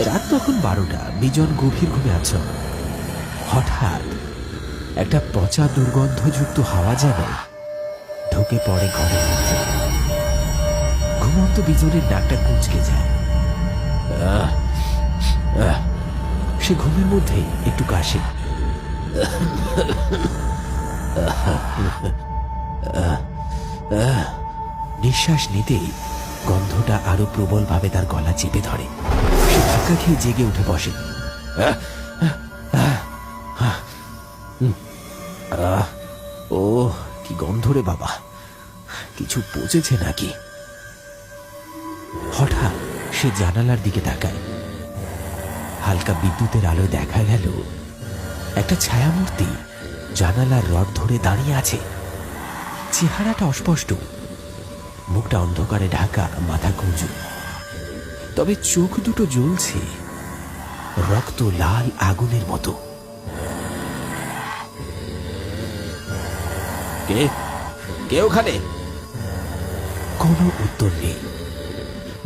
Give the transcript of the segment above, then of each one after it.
রাত তখন 12টা। বিজন গভীর ঘুমে আছ। হঠাৎ একটা পচা দুর্গন্ধযুক্ত হাওয়া যেন ঢুকে পড়ে ঘরের মধ্যে। ঘুমন্ত বিজনের নাকটা কুঁচকে যায়। সে ঘুমের মধ্যে একটু কাশে। নিঃশ্বাস নিতেই গন্ধটা আরো প্রবলভাবে তার গলা চেপে ধরে। সে ধাক্কা খেয়ে জেগে উঠে বসে। ও কি গন্ধ রে বাবা, কিছু পচেছে নাকি? হঠাৎ সে জানালার দিকে তাকায়। হালকা বিদ্যুতের আলোয় দেখা গেল একটা ছায়ামূর্তি জানালার রড ধরে দাঁড়িয়ে আছে। চেহারাটা অস্পষ্ট, মুখটা অন্ধকারে ঢাকা, মাথা গুঁজু, তবে চোখ দুটো জ্বলছে রক্ত লাল আগুনের মতো। কে কে ওখানে? কোনো উত্তর নেই।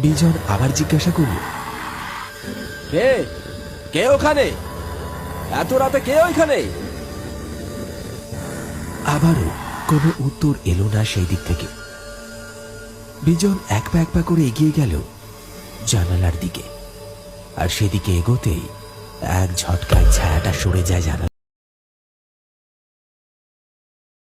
বিজন আবার জিজ্ঞাসা করল, কে কে ওখানে? এত রাতে কে ওইখানে? আবারও কোনো উত্তর এলো না সেই দিক থেকে। বিজন এক পা করে এগিয়ে গেল জানালার দিকে, আর সেদিকে এগোতেই এক ঝটকায় ছায়াটা সরে যায় জানালা।